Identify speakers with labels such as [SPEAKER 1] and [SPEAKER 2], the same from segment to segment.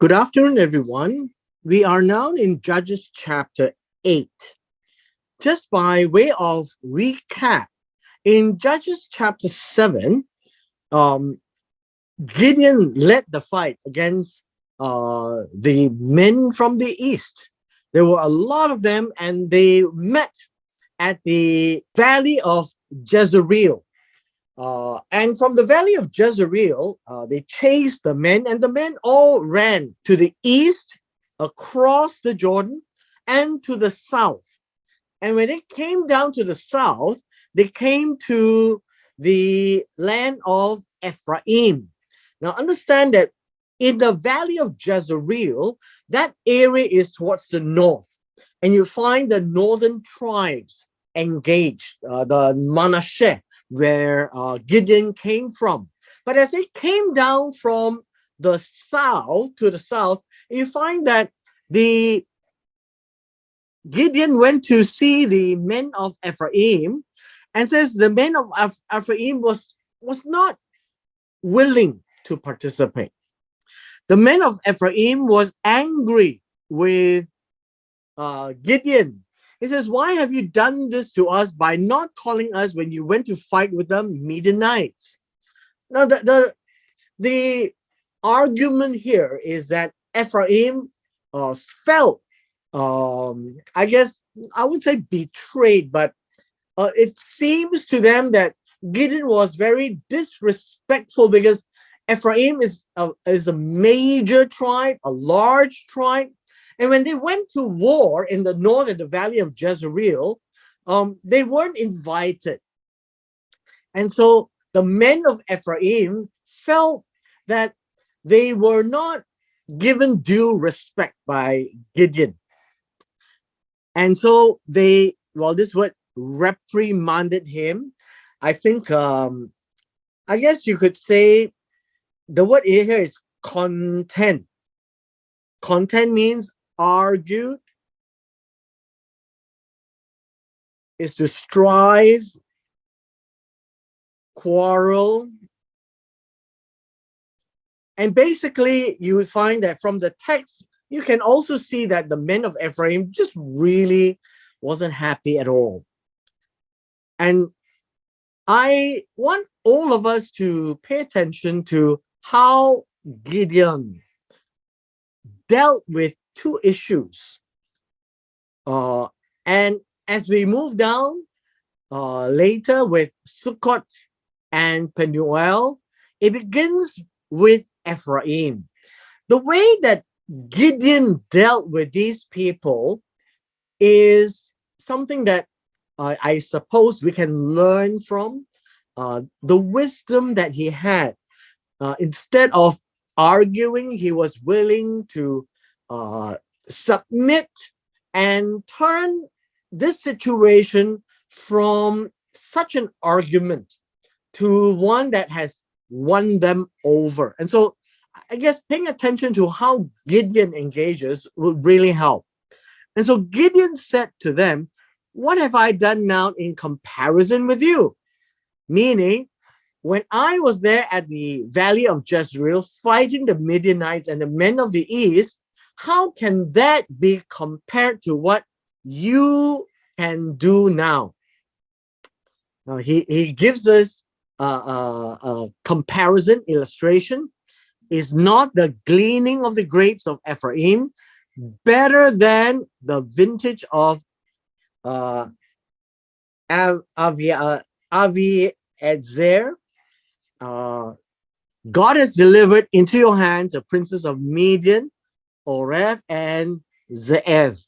[SPEAKER 1] Good afternoon, everyone. We are now in Judges chapter 8. Just by way of recap, in Judges chapter 7, um, Gideon led the fight against the men from the east. There were a lot of them, and they met at the valley of Jezreel. And from the valley of Jezreel, they chased the men, and the men all ran to the east, across the Jordan, and to the south. And when they came down to the south, they came to the land of Ephraim. Now, understand that in the valley of Jezreel, that area is towards the north, and you find the northern tribes engaged, the Manasseh, where Gideon came from. But as they came down from the south to the south, you find that the Gideon went to see the men of Ephraim, and says the men of Ephraim was not willing to participate. The men of Ephraim was angry with Gideon. He says, "Why have you done this to us by not calling us when you went to fight with the Midianites?" Now, the argument here is that Ephraim felt, I guess, I would say betrayed, but it seems to them that Gideon was very disrespectful because Ephraim is a major tribe, a large tribe. And when they went to war in the north at the valley of Jezreel, they weren't invited. And so the men of Ephraim felt that they were not given due respect by Gideon. And so this word reprimanded him. I think, I guess you could say the word here is contend. Contend means argued, is to strive, quarrel. And basically, you would find that from the text, you can also see that the men of Ephraim just really wasn't happy at all. And I want all of us to pay attention to how Gideon dealt with two issues. And as we move down later with Sukkot and Penuel, it begins with Ephraim. The way that Gideon dealt with these people is something that I suppose we can learn from the wisdom that he had. Instead of arguing, he was willing to submit and turn this situation from such an argument to one that has won them over. And so I guess paying attention to how Gideon engages will really help. And so Gideon said to them, "What have I done now in comparison with you?" Meaning, when I was there at the valley of Jezreel fighting the Midianites and the men of the east, how can that be compared to what you can do now? Now he gives us a comparison illustration. Is not the gleaning of the grapes of Ephraim better than the vintage of Aviezer? God has delivered into your hands the princes of Midian, Oreb, and Zeev,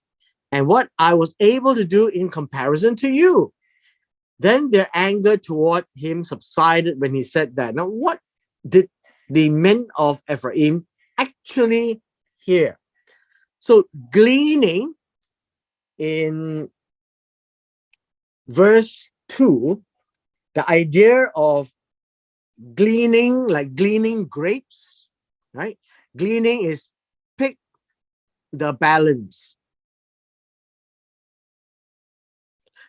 [SPEAKER 1] and what I was able to do in comparison to you. Then their anger toward him subsided when he said that. Now, what did the men of Ephraim actually hear? So, gleaning in verse 2, the idea of gleaning, like gleaning grapes, right? Gleaning is pick the balance.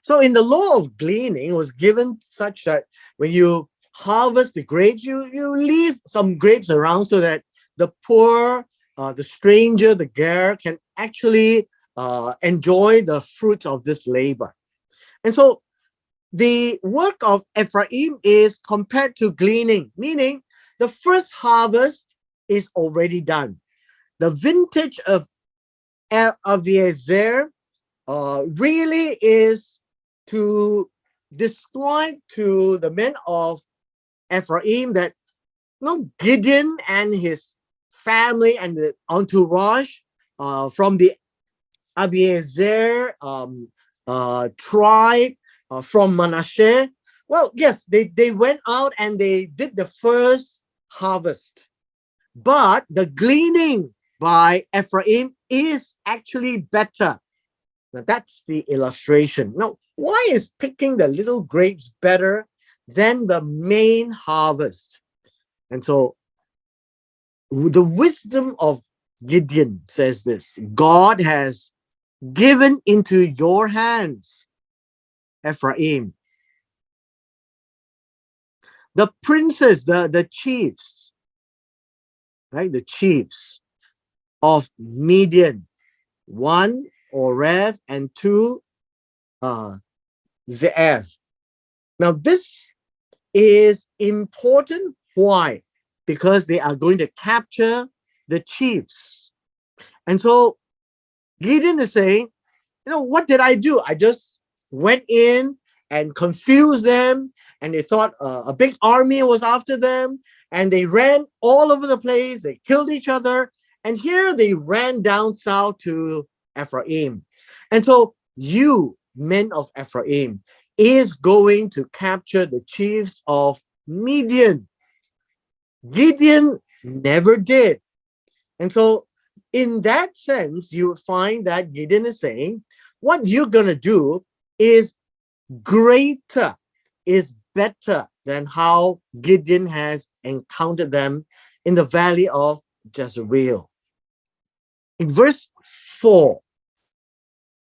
[SPEAKER 1] So in the law of gleaning, it was given such that when you harvest the grapes, you leave some grapes around so that the poor the stranger, the Ger, can actually enjoy the fruits of this labor. And so the work of Ephraim is compared to gleaning, meaning the first harvest is already done. The vintage of Aviezer really is to describe to the men of Ephraim that Gideon and his family and the entourage from the Abiezer tribe from Manasseh. Well, yes, they went out and they did the first harvest. But the gleaning by Ephraim is actually better. Now, that's the illustration. Now, why is picking the little grapes better than the main harvest? And so the wisdom of Gideon says this: God has given into your hands, Ephraim, the princes, the chiefs, right? The chiefs of Midian, one, Oreb, and two, Ze'ev. Now, this is important. Why? Because they are going to capture the chiefs. And so Gideon is saying, what did I do? I just went in and confused them, and they thought a big army was after them, and they ran all over the place. They killed each other, and here they ran down south to Ephraim. And so you, men of Ephraim, is going to capture the chiefs of Midian. Gideon never did. And so in that sense, you find that Gideon is saying, what you're going to do is greater, is better than how Gideon has encountered them in the valley of Jezreel. In verse 4,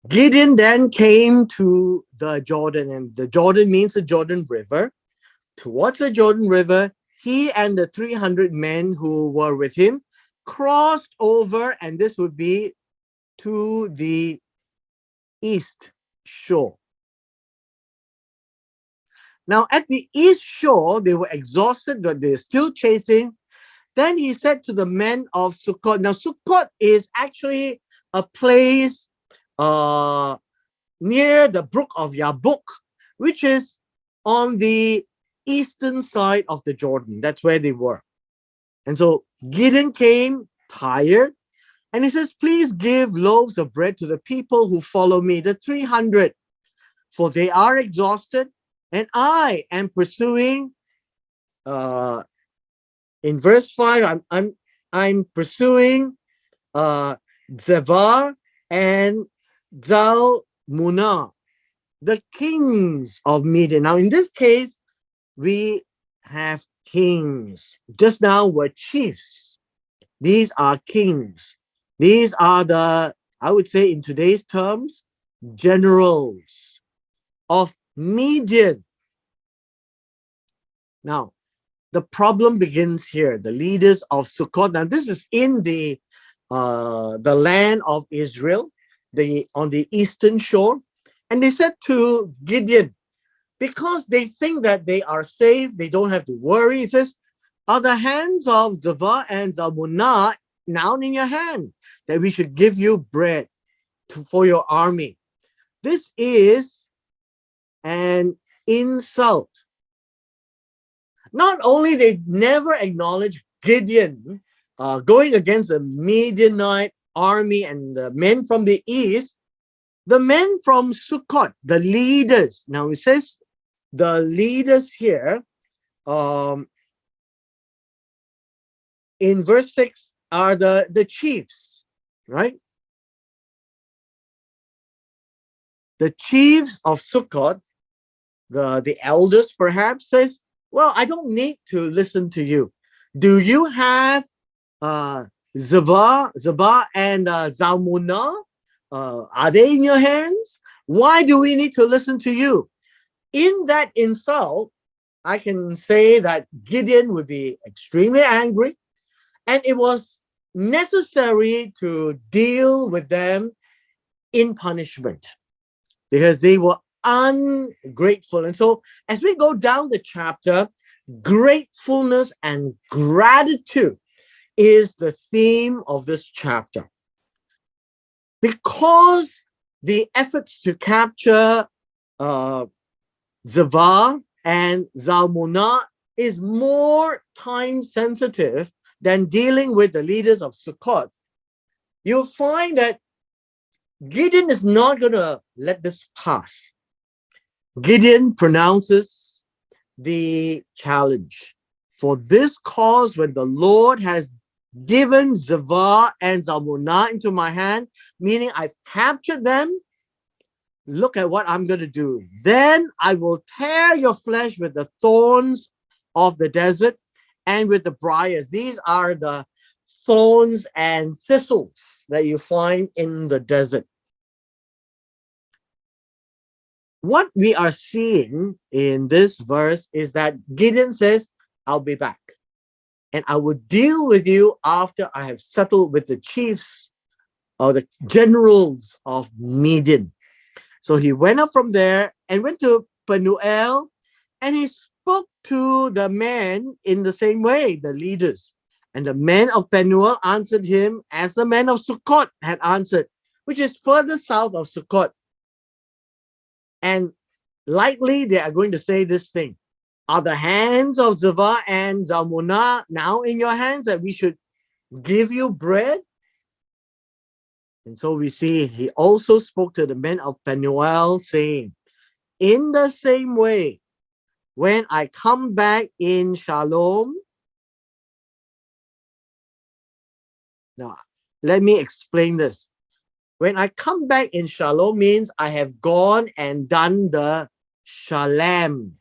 [SPEAKER 1] Gideon then came to the Jordan, and the Jordan means the Jordan River. Towards the Jordan River, he and the 300 men who were with him crossed over, and this would be to the east shore. Now, at the east shore, they were exhausted, but they're still chasing. Then he said to the men of Sukkot. Now, Sukkot is actually a place near the brook of Yabuk, which is on the eastern side of the Jordan. That's where they were. And so Gideon came tired, and he says, please give loaves of bread to the people who follow me, the 300, for they are exhausted, and I am pursuing. In verse 5, I'm pursuing Zevar and Zalmunna, the kings of Midian. Now, in this case, we have kings. Just now were chiefs. These are kings. These are the, I would say in today's terms, generals of Midian. Now, the problem begins here. The leaders of Sukkot. Now, this is in the land of Israel, on the eastern shore. And they said to Gideon, because they think that they are safe, they don't have to worry. He says, are the hands of Zava and Zalmunna now in your hand, that we should give you bread for your army? This is an insult. Not only they never acknowledge Gideon going against the Midianite army and the men from the east, the men from Sukkot, the leaders. Now it says the leaders here in verse 6 are the chiefs, right? The chiefs of Sukkot, the elders perhaps, says, well, I don't need to listen to you. Do you have Zaba and Zalmunna? Are they in your hands? Why do we need to listen to you? In that insult, I can say that Gideon would be extremely angry. And it was necessary to deal with them in punishment because they were ungrateful. And so, as we go down the chapter, gratefulness and gratitude is the theme of this chapter. Because the efforts to capture Zava and Zalmunna is more time sensitive than dealing with the leaders of Sukkot, you'll find that Gideon is not going to let this pass. Gideon pronounces the challenge. For this cause, when the Lord has given Zava and Zalmunna into my hand, meaning I've captured them, look at what I'm going to do. Then I will tear your flesh with the thorns of the desert and with the briars. These are the thorns and thistles that you find in the desert. What we are seeing in this verse is that Gideon says, I'll be back. And I will deal with you after I have settled with the chiefs or the generals of Midian. So he went up from there and went to Penuel, and he spoke to the men in the same way, the leaders. And the men of Penuel answered him as the men of Sukkot had answered, which is further south of Sukkot. And likely they are going to say this thing: are the hands of Zava and Zalmunna now in your hands that we should give you bread? And so we see he also spoke to the men of Penuel, saying, in the same way, when I come back in Shalom. Now, let me explain this. When I come back in Shalom means I have gone and done the Shalem.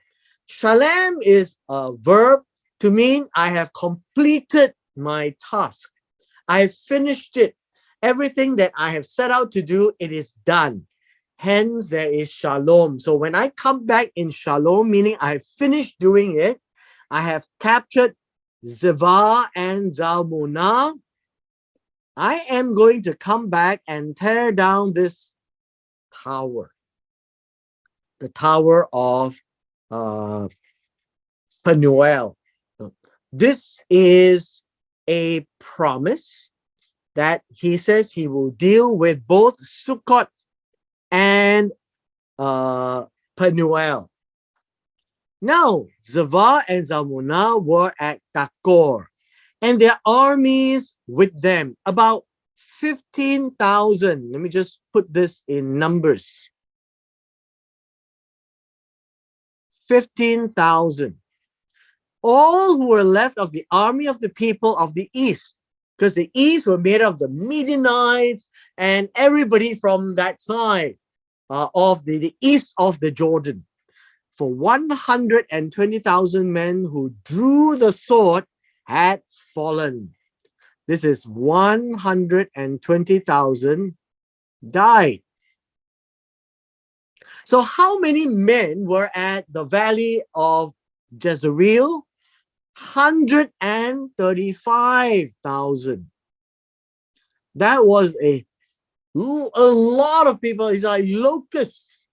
[SPEAKER 1] Shalem is a verb to mean I have completed my task. I have finished it. Everything that I have set out to do, it is done. Hence, there is Shalom. So when I come back in Shalom, meaning I have finished doing it, I have captured Zava and Zalmunna, I am going to come back and tear down this tower, the tower of Penuel. This is a promise that he says he will deal with both Sukkot and Penuel. Now, Zava and Zalmunna were at Takor, and their armies with them, about 15,000. Let me just put this in numbers. 15,000. All who were left of the army of the people of the east, because the east were made of the Midianites and everybody from that side of the east of the Jordan. For 120,000 men who drew the sword had fallen. This is 120,000 died. So how many men were at the valley of Jezreel? 135,000. That was a lot of people. It's like locusts.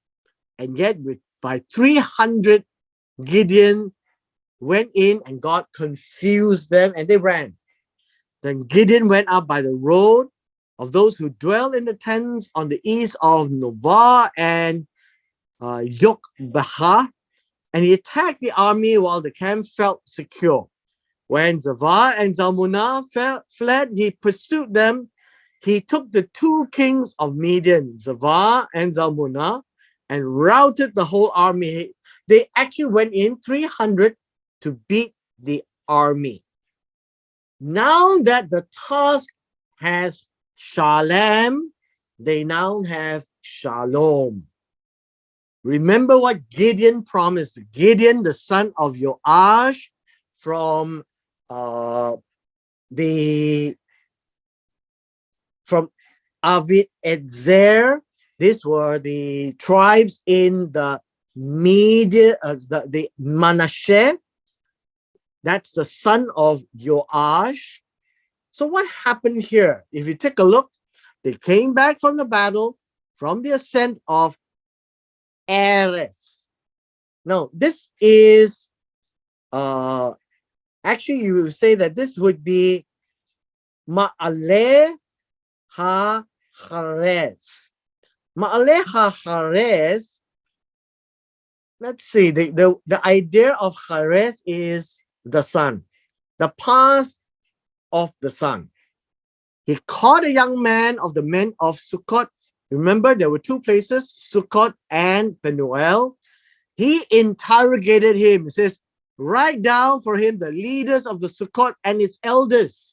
[SPEAKER 1] And yet by 300, Gideon went in and God confused them and they ran. Then Gideon went up by the road of those who dwell in the tents on the east of Nova and Yokbehah, and he attacked the army while the camp felt secure. When Zava and Zalmunna fled, he pursued them. He took the two kings of Midian, Zava and Zalmunna, and routed the whole army. They actually went in 300 to beat the army. Now that the task has Shalem, they now have Shalom. Remember what Gideon promised. Gideon, the son of Joash, from Avid Edzer. These were the tribes in the the Manasseh. That's the son of Joash. So what happened here? If you take a look, they came back from the battle, from the ascent of Ares. Now, this is actually you will say that this would be Ma'ale ha-Hares. Ma'ale ha-Hares, let's see, the idea of Hares is the sun, the path of the sun. He caught a young man of the men of Sukkot. Remember, there were two places, Sukkot and Penuel. He interrogated him. He says, write down for him the leaders of the Sukkot and its elders.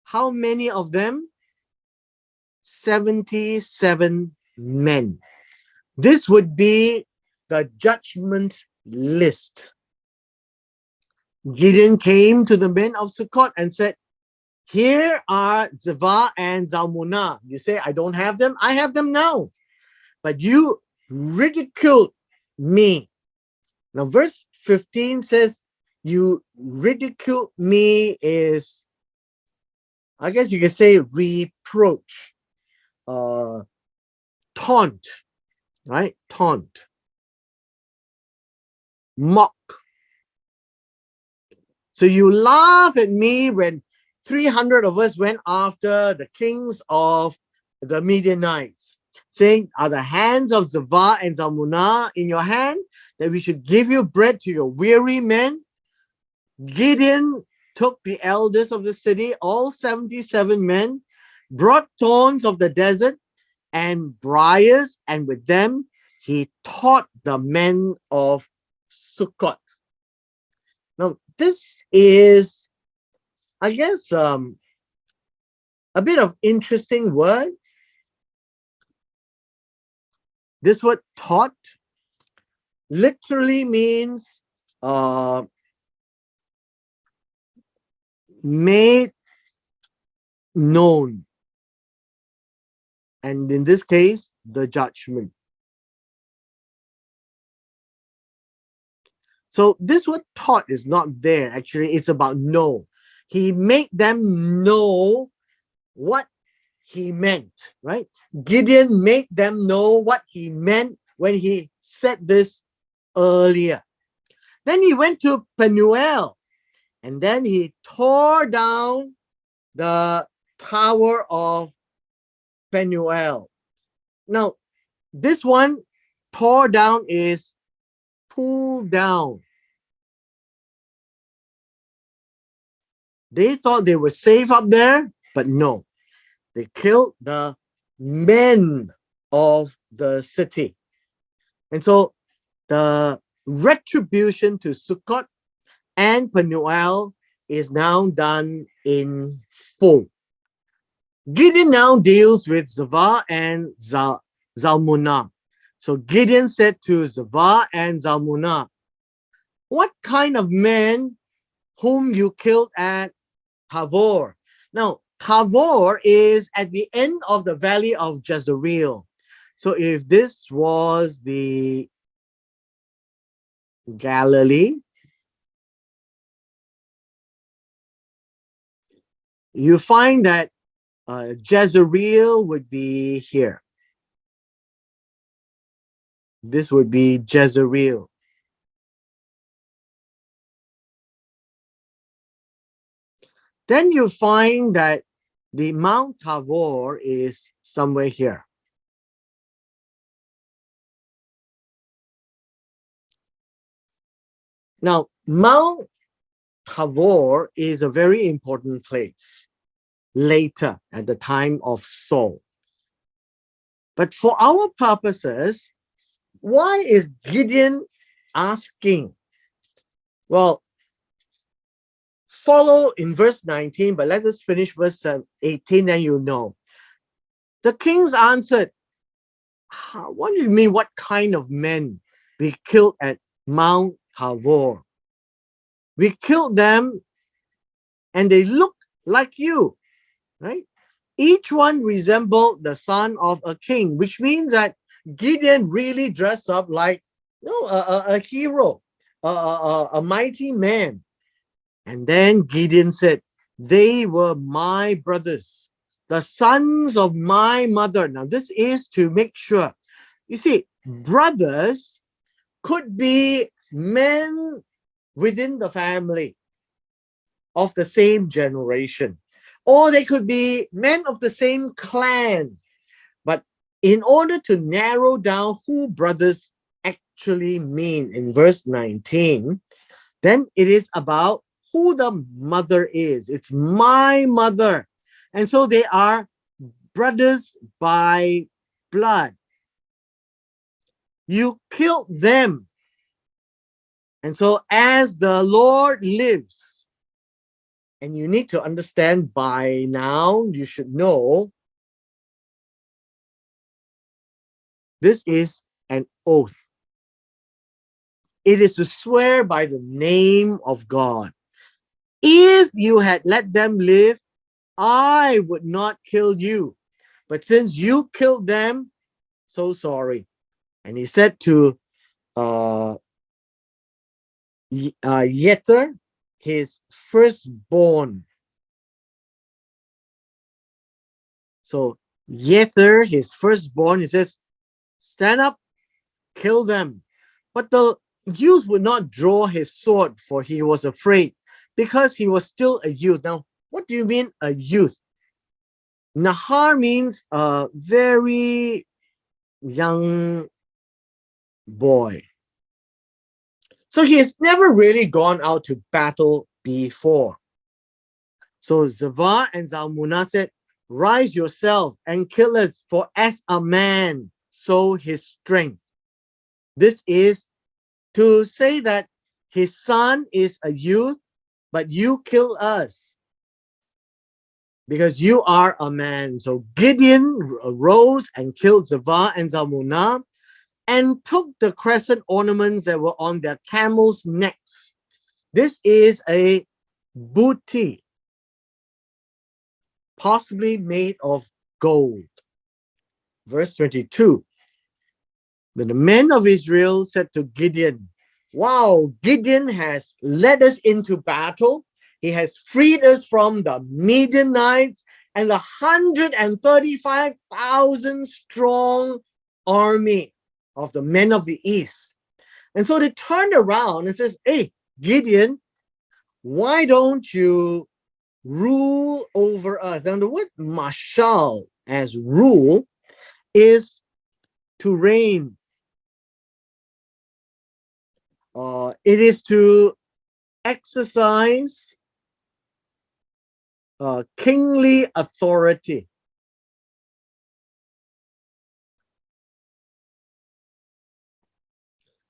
[SPEAKER 1] How many of them? 77 men. This would be the judgment list. Gideon came to the men of Sukkot and said, here are Zevah and Zalmunna. You say, I don't have them. I have them now. But you ridiculed me. Now, verse 15 says, you ridicule me is, I guess you can say, reproach, taunt, right? Taunt, mock. So you laugh at me when 300 of us went after the kings of the Midianites, saying, are the hands of Zevah and Zalmunna in your hand, that we should give you bread to your weary men? Gideon took the elders of the city, all 77 men, brought thorns of the desert and briars, and with them he taught the men of Sukkot. Now, this is, I guess, a bit of interesting word. This word taught literally means made known. And in this case, the judgment. So this word taught is not there. Actually, it's about know. He made them know what he meant, right? Gideon made them know what he meant when he said this earlier. Then he went to Penuel, and then he tore down the tower of Penuel. Now, this one, tore down, is pull down. They thought they were safe up there, but no. They killed the men of the city. And so the retribution to Sukkot and Penuel is now done in full. Gideon now deals with Zevah and Zalmunna. So Gideon said to Zevah and Zalmunna, what kind of men whom you killed at Tavor? Now, Tavor is at the end of the valley of Jezreel. So if this was the Galilee, you find that Jezreel would be here. This would be Jezreel. Then you find that the Mount Tabor is somewhere here. Now, Mount Tabor is a very important place later at the time of Saul. But for our purposes, why is Gideon asking? Well, follow in verse 19, but let us finish verse 18 and you know. The kings answered, what do you mean, what kind of men we killed at Mount Tabor? We killed them and they looked like you, right? Each one resembled the son of a king, which means that Gideon really dressed up like a hero, a mighty man. And then Gideon said, They were my brothers, the sons of my mother. Now, this is to make sure. You see, brothers could be men within the family of the same generation, or they could be men of the same clan. But in order to narrow down who brothers actually mean in verse 19, then it is about who the mother is. It's my mother. And so they are brothers by blood. You killed them. And so, as the Lord lives, and you need to understand by now, you should know this is an oath. It is to swear by the name of God. If you had let them live, I would not kill you. But since you killed them, so sorry. And he said to Yether, his firstborn. So Yether, his firstborn, he says, stand up, kill them. But the youth would not draw his sword, for he was afraid, because he was still a youth. Now, what do you mean a youth? Nahar means a very young boy. So he has never really gone out to battle before. So Zavah and Zalmunna said, rise yourself and kill us, for as a man, so his strength. This is to say that his son is a youth, but you kill us because you are a man. So Gideon rose and killed Zavah and Zalmunna and took the crescent ornaments that were on their camels' necks. This is a booty, possibly made of gold. Verse 22. Then the men of Israel said to Gideon, wow, Gideon has led us into battle. He has freed us from the Midianites and the 135,000 strong army of the men of the east. And so they turned around and says, hey, Gideon, why don't you rule over us? And the word mashal as rule is to reign. It is to exercise kingly authority.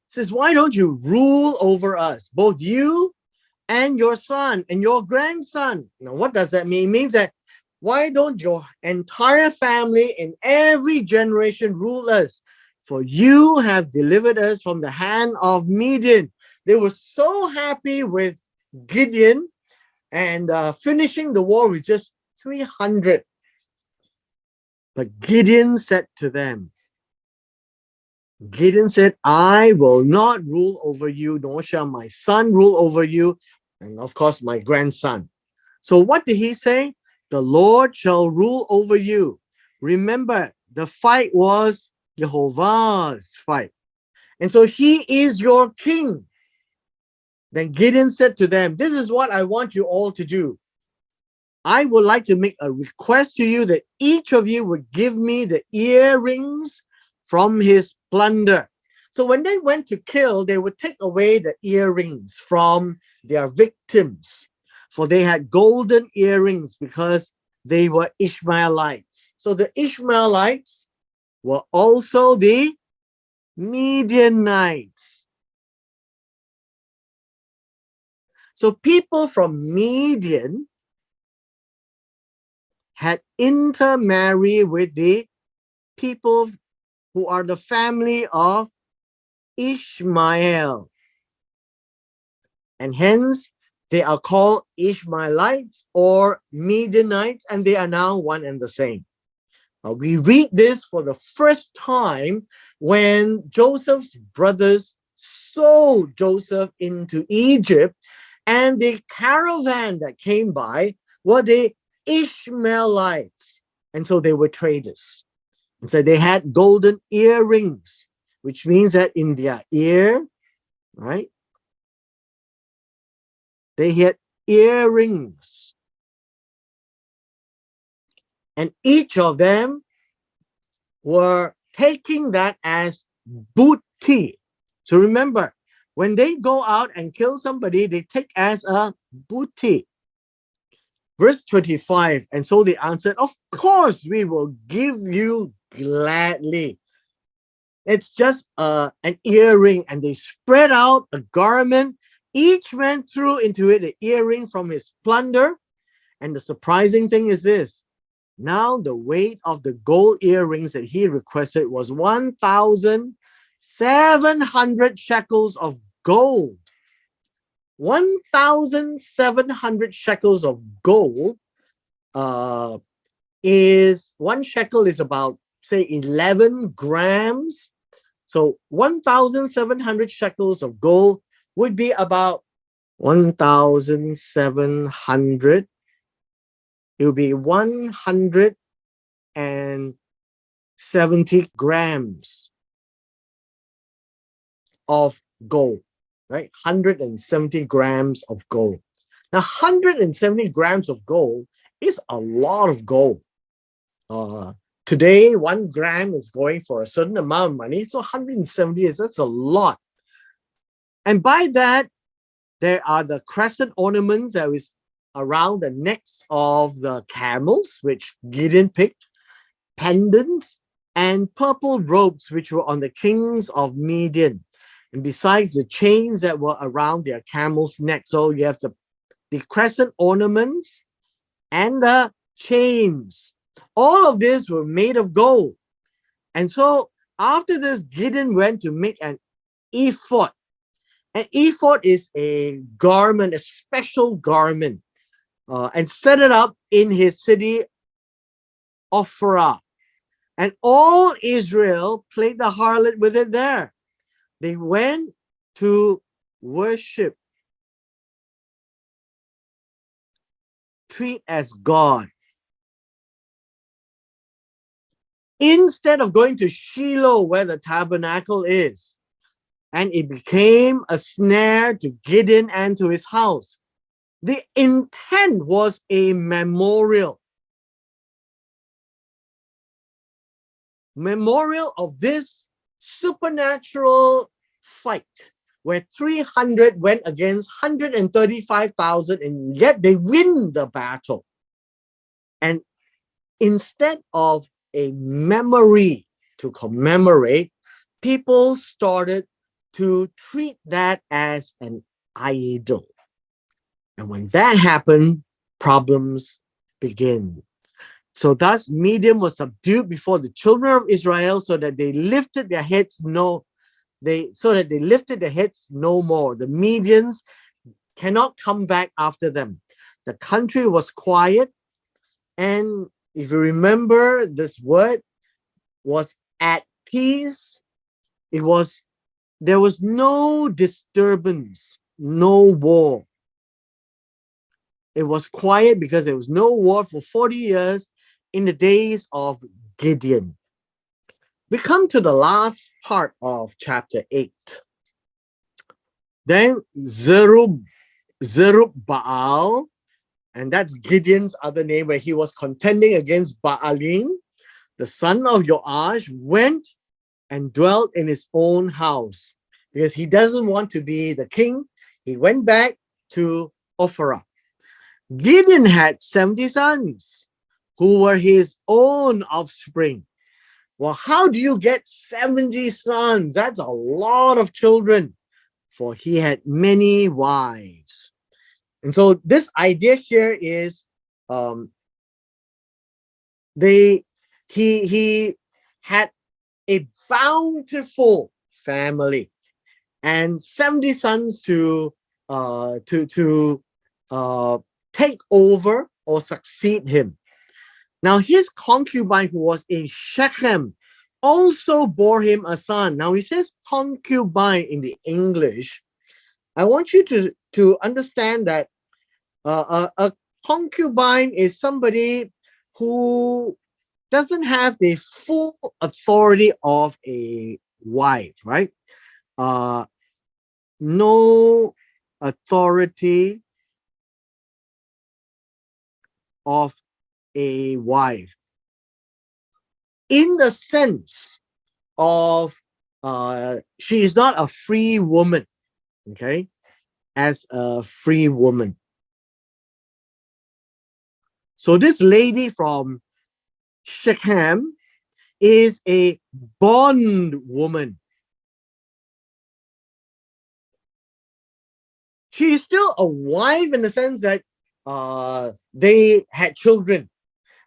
[SPEAKER 1] It says, why don't you rule over us, both you and your son and your grandson? Now, what does that mean? It means that why don't your entire family in every generation rule us? For you have delivered us from the hand of Midian. They were so happy with Gideon and finishing the war with just 300. But Gideon said to them, Gideon said, I will not rule over you, nor shall my son rule over you, and of course my grandson. So what did he say? The Lord shall rule over you. Remember, the fight was Jehovah's fight. And so he is your king. Then Gideon said to them, this is what I want you all to do. I would like to make a request to you that each of you would give me the earrings from his plunder. So when they went to kill, they would take away the earrings from their victims, for they had golden earrings because they were Ishmaelites. So the Ishmaelites were also the Midianites. So people from Midian had intermarried with the people who are the family of Ishmael. And hence, they are called Ishmaelites or Midianites, and they are now one and the same. We read this for the first time when Joseph's brothers sold Joseph into Egypt, and the caravan that came by were the Ishmaelites. And so they were traders. And so they had golden earrings, which means that in their ear, right, they had earrings. And each of them were taking that as booty. So remember, when they go out and kill somebody, they take as a booty. Verse 25, and so they answered, of course, we will give you gladly. It's just an earring, and they spread out a garment. Each man threw into it an earring from his plunder. And the surprising thing is this. Now the weight of the gold earrings that he requested was 1,700 shekels of gold. 1,700 shekels of gold is 1 shekel is about, say, 11 grams. So 1,700 shekels of gold would be about 1,700. It would be 170 grams of gold, right? 170 grams of gold. Now, 170 grams of gold is a lot of gold. Today, 1 gram is going for a certain amount of money. So 170 that's a lot. And by that, there are the crescent ornaments that is around the necks of the camels, which Gideon picked, pendants, and purple robes, which were on the kings of Midian. And besides the chains that were around their camels' neck. So you have the crescent ornaments and the chains. All of this were made of gold. And so after this, Gideon went to make an ephod. An ephod is a garment, a special garment, and set it up in his city, Ophrah. And all Israel played the harlot with it there. They went to worship, treat as God. Instead of going to Shiloh, where the tabernacle is, and it became a snare to Gideon and to his house. The intent was a memorial. Memorial of this supernatural fight where 300 went against 135,000, and yet they win the battle. And instead of a memory to commemorate, people started to treat that as an idol. And when that happened, problems begin. So thus Midian was subdued before the children of Israel, so that they lifted their heads no more. The Medians cannot come back after them. The country was quiet, and if you remember, this word was at peace. There was no disturbance, no war. It was quiet because there was no war for 40 years in the days of Gideon. We come to the last part of chapter 8. Then Zerubbaal, and that's Gideon's other name, where he was contending against Baalim, the son of Joash, went and dwelt in his own house because he doesn't want to be the king. He went back to Ophrah. Gideon had 70 sons who were his own offspring. Well, how do you get 70 sons? That's a lot of children, for he had many wives. And so this idea here is he had a bountiful family and 70 sons to take over or succeed him. Now his concubine, who was in Shechem, also bore him a son. Now he says concubine in the English. I want you to understand that a concubine is somebody who doesn't have the full authority of a wife, right? Uh, no authority of a wife in the sense of she is not a free woman, okay, as a free woman. So this lady from Shechem is a bond woman. She is still a wife in the sense that they had children,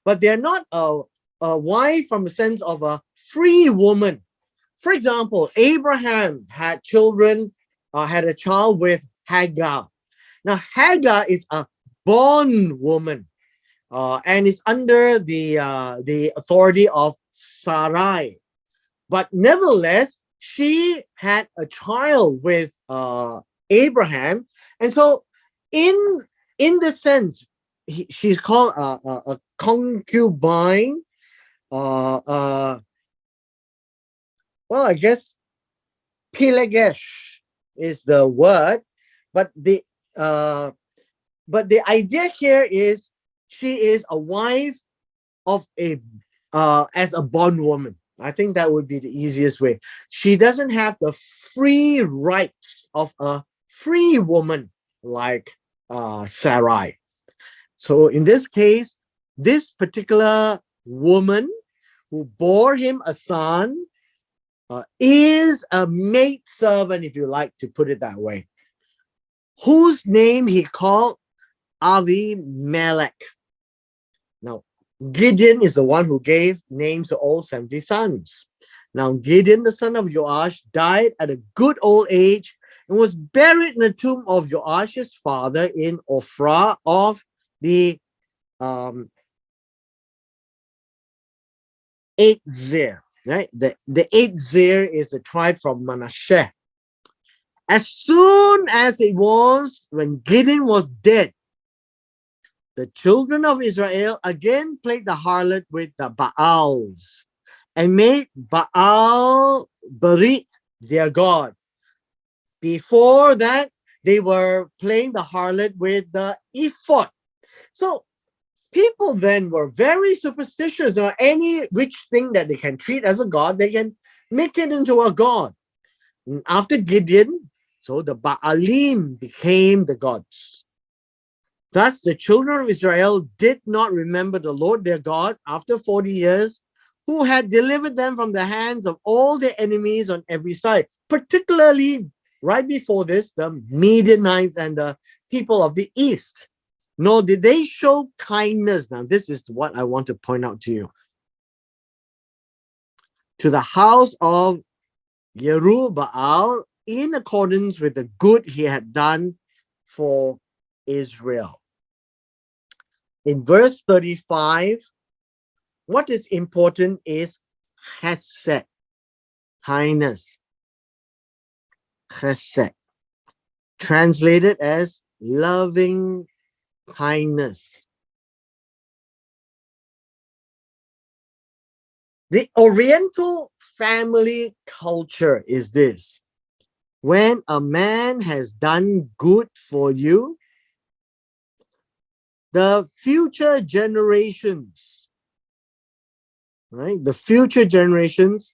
[SPEAKER 1] but they're not a wife from the sense of a free woman. For example, Abraham had children, had a child with Hagar. Now, Hagar is a bond woman and is under the authority of Sarai. But nevertheless, she had a child with Abraham, and so in in the sense, she's called a concubine. Uh, uh, well, I guess Pilegesh is the word, but uh, the idea here is she is a wife of a as a bondwoman. I think that would be the easiest way. She doesn't have the free rights of a free woman like Sarai. So in this case, this particular woman who bore him a son is a maid servant, if you like to put it that way, whose name he called Avimelech. Now, Gideon is the one who gave names to all 70 sons. Now, Gideon, the son of Joash, died at a good old age and was buried in the tomb of Joash's father in Ophrah of the eighth Zir. Right? The eighth Zir is the tribe from Manasseh. As soon as it was when Gideon was dead, the children of Israel again played the harlot with the Baals and made Baal Berit their god. Before that, they were playing the harlot with the ephod. So people then were very superstitious. Or any which thing that they can treat as a god, they can make it into a god. And after Gideon, so the Baalim became the gods. Thus, the children of Israel did not remember the Lord their God after 40 years, who had delivered them from the hands of all their enemies on every side, particularly right before this, the Midianites and the people of the east. Nor did they show kindness. Now, this is what I want to point out to you. To the house of Jerubbaal, in accordance with the good he had done for Israel. In verse 35, what is important is chesed, kindness. Chesed, translated as loving kindness. The Oriental family culture is this: when a man has done good for you, the future generations, right? The future generations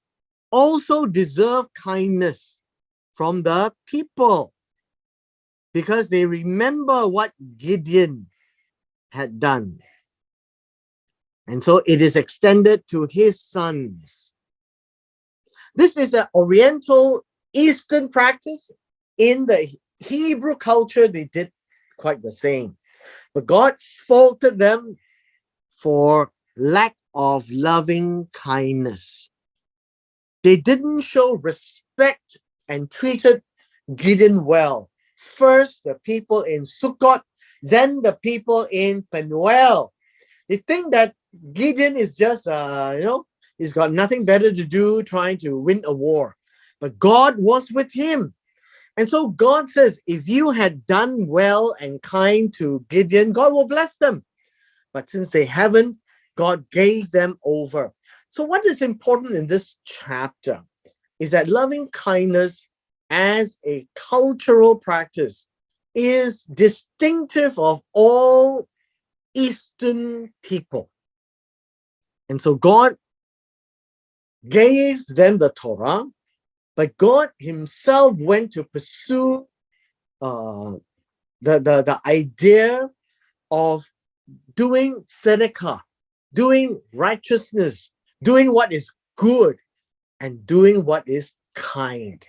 [SPEAKER 1] also deserve kindness from the people because they remember what Gideon had done. And so it is extended to his sons. This is an Oriental Eastern practice. In the Hebrew culture, they did quite the same. But God faulted them for lack of loving kindness. They didn't show respect and treated Gideon well. First, the people in Sukkot, then the people in Penuel. They think that Gideon is just, he's got nothing better to do trying to win a war. But God was with him. And so God says, if you had done well and kind to Gideon, God will bless them. But since they haven't, God gave them over. So, what is important in this chapter is that loving kindness as a cultural practice is distinctive of all Eastern people. And so, God gave them the Torah, but God Himself went to pursue the idea of doing tzedakah, doing righteousness, doing what is good, and doing what is kind.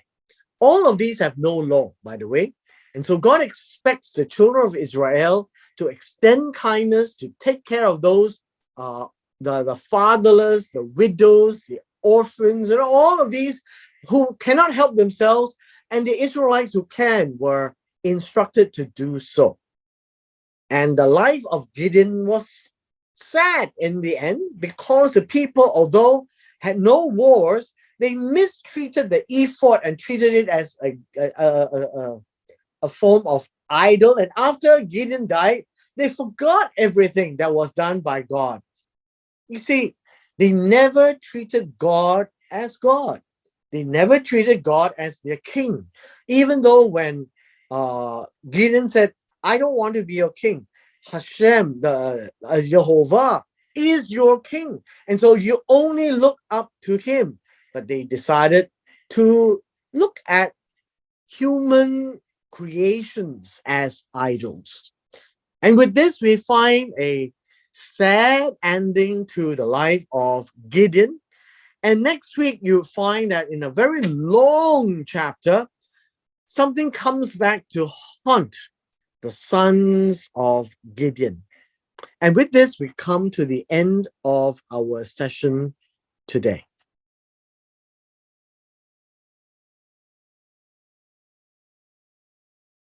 [SPEAKER 1] All of these have no law, by the way. And so God expects the children of Israel to extend kindness, to take care of those, the fatherless, the widows, the orphans, and all of these who cannot help themselves. And the Israelites who can were instructed to do so. And the life of Gideon was sad in the end because the people, although had no wars, they mistreated the ephod and treated it as a form of idol. And after Gideon died, they forgot everything that was done by God. You see, they never treated God as God. They never treated God as their king. Even though when Gideon said, I don't want to be your king, Hashem, the Jehovah, is your king. And so you only look up to him. But they decided to look at human creations as idols. And with this, we find a sad ending to the life of Gideon. And next week, you'll find that in a very long chapter, something comes back to haunt the sons of Gideon. And with this, we come to the end of our session today.